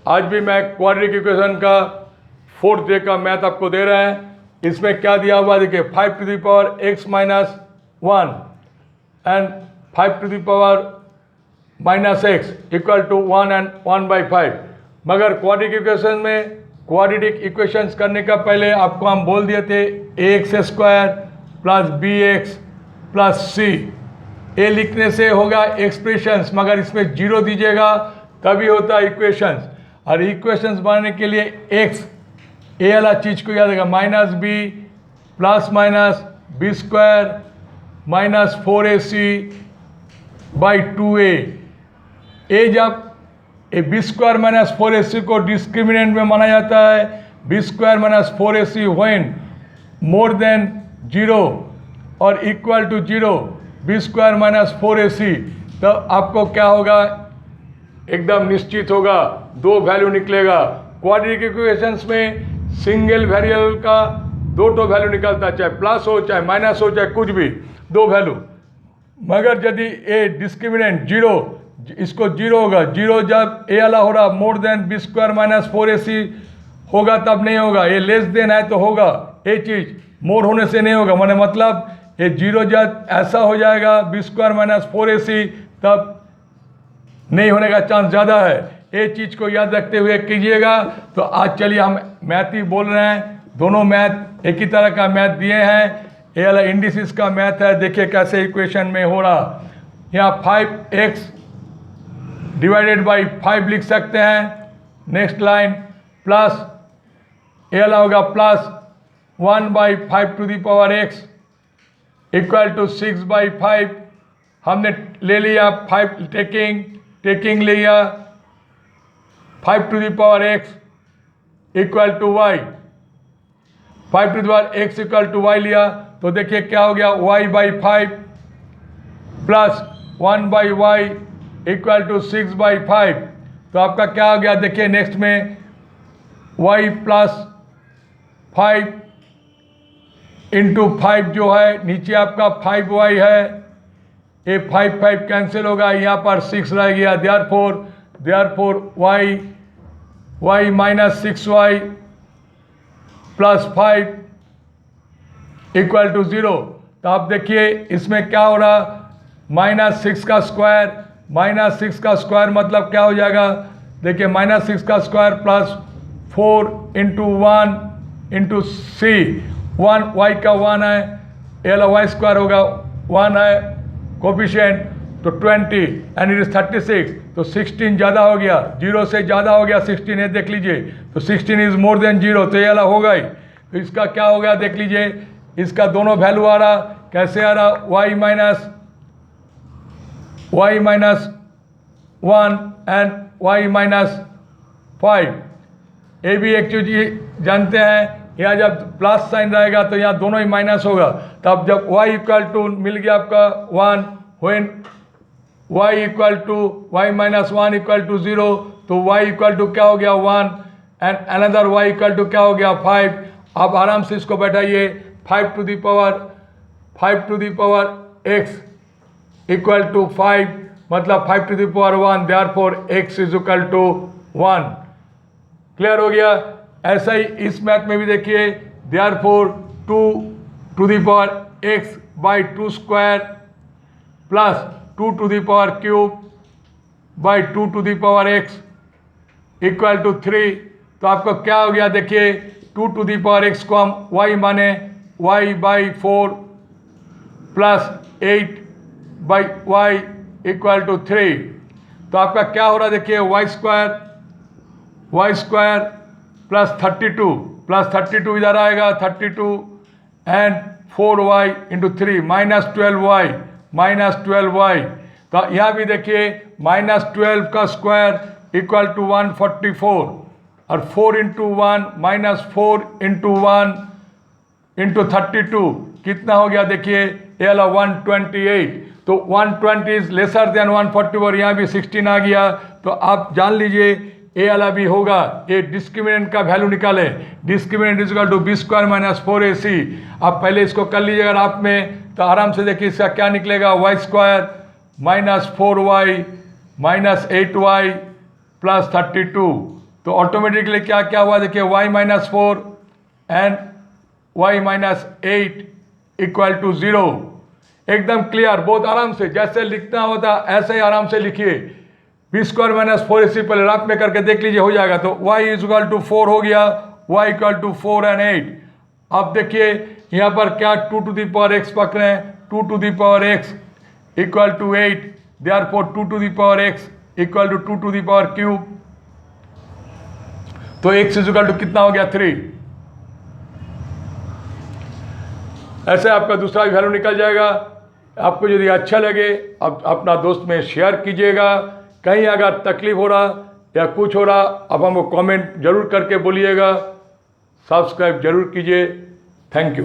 आज भी मैं क्वाड्रेटिक इक्वेशन का 4th डे का मैथ आपको दे रहे हैं। इसमें क्या दिया हुआ देखिए 5 to the power x minus 1 and 5 to the power minus x equal to 1 and 1/5। मगर क्वाड्रेटिक इक्वेशन में क्वाड्रेटिक इक्वेशंस करने का पहले आपको हम बोल दिए थे ax² plus bx plus c। ए लिखने से होगा एक्सप्रेशंस, मगर इसमें 0 दीजिएगा तभी होता है इक्वेशंस। और इक्वेशंस बनाने के लिए x ए वाला चीज़ को याद रखा minus b plus minus b² minus 4ac by 2a। ए जब b² माइनस 4ac को डिस्क्रिमिनेंट में माना जाता है, b² minus 4ac when more than 0 और equal to 0 b² minus 4ac, तब आपको क्या होगा, एकदम निश्चित होगा, 2 वैल्यू निकलेगा। क्वाड्रेटिक इक्वेशंस में सिंगल वेरिएबल का 2 वैल्यू निकलता है, चाहे प्लस हो चाहे माइनस हो चाहे कुछ भी, 2 वैल्यू। मगर यदि ए डिस्क्रिमिनेंट 0, इसको 0 होगा, 0 जब ए वाला हो रहा more than b² minus 4ac होगा तब नहीं होगा, ये लेस देन है तो होगा, ये चीज़ मोर होने से नहीं होगा। मैंने मतलब ये 0 जब ऐसा हो जाएगा b² माइनस 4ac तब नहीं होने का चांस ज़्यादा है। ये चीज़ को याद रखते हुए कीजिएगा। तो आज चलिए हम मैथ ही बोल रहे हैं, दोनों मैथ एक ही तरह का मैथ दिए हैं। ये वाला इंडिसेस का मैथ है, देखिए कैसे इक्वेशन में हो रहा। यहाँ 5x डिवाइडेड बाई 5 लिख सकते हैं। नेक्स्ट लाइन प्लस ये वाला होगा plus 1/5 to the power x equal to 6/5। हमने ले लिया 5 टेकिंग लिया 5 to the power x equal to y, 5 to the power x equal to y लिया तो देखिए क्या हो गया, y/5 plus 1/y equal to 6/5। तो आपका क्या हो गया, देखिए नेक्स्ट में y प्लस 5 इंटू 5 जो है नीचे आपका 5y है, ये 5 कैंसिल होगा, यहाँ पर 6 रह गया। Therefore y minus 6y plus 5 equal to 0। तो आप देखिए इसमें क्या हो रहा, -6 का स्क्वायर मतलब क्या हो जाएगा, देखिए -6 का square plus 4 into 1 into c, 1 y का 1 है, एल y² होगा 1 है कोफिशिएंट, तो 20 एंड इट इज 36। तो 16 ज़्यादा हो गया, 0 से ज़्यादा हो गया 16 है, देख लीजिए। तो 16 इज मोर देन 0, तो ये वाला होगा ही। तो इसका क्या हो गया देख लीजिए, इसका दोनों वैल्यू आ रहा, कैसे आ रहा, y minus 1 and y minus 5। ये भी एक चीज़ जानते हैं, यहाँ जब प्लस साइन रहेगा तो यहाँ दोनों ही माइनस होगा। तब जब y इक्वल टू मिल गया आपका 1, when y equal to y minus 1 equal to 0, तो y इक्वल टू क्या हो गया 1 and another y equal to क्या हो गया 5। अब आराम से इसको बैठाइए, 5 to the power x equal to 5 मतलब 5 to the power 1, therefore x is equal to 1। Clear हो गया। ऐसा ही इस मैथ में भी देखिए, therefore 2 to the power x by 2² plus 2 to the power cube by 2 to the power x equal to 3। तो आपको क्या हो गया देखिए, 2 टू द पावर x को हम y माने y/4 plus 8/y equal to 3। तो आपका क्या हो रहा देखिए, y² प्लस 32 इधर आएगा 32 एंड 4y इंटू 3 -12y। तो यहाँ भी देखिए -12 का स्क्वायर इक्वल टू 144 और 4 इंटू 1 -4 इंटू 1 इंटू 32 कितना हो गया देखिए, ये वाला 128। तो 120 इज लेसर देन 144, यहाँ भी 16 आ गया। तो आप जान लीजिए ए वाला भी होगा। ये डिस्क्रिमिनेंट का वैल्यू निकाले, discriminant is equal to b² minus 4ac। आप पहले इसको कर लीजिएगा अगर आप में, तो आराम से देखिए इसका क्या निकलेगा, y² minus 4y minus 8y plus 32 तो ऑटोमेटिकली क्या क्या हुआ देखिए, y-4 and y-8 equal to 0। एकदम क्लियर, बहुत आराम से जैसे लिखना होता ऐसे ही आराम से लिखिए। b² - 4 इसी पहले रात में करके देख लीजिए, हो जाएगा। तो y इक्वल टू 4 हो गया, y इक्वल टू 4 एंड 8। अब देखिए यहाँ पर क्या 2 टू द पावर x पकड़े हैं, 2 to the power x equal to 8, therefore 2 to the power x equal to 2 to the power cube. तो x इक्वल टू कितना हो गया, 3। ऐसे आपका दूसरा भी वैल्यू निकल जाएगा। आपको यदि अच्छा लगे अब अपना दोस्त में शेयर कीजिएगा। कहीं अगर तकलीफ हो रहा या कुछ हो रहा, अब हमको कमेंट जरूर करके बोलिएगा। सब्सक्राइब जरूर कीजिए। Thank you.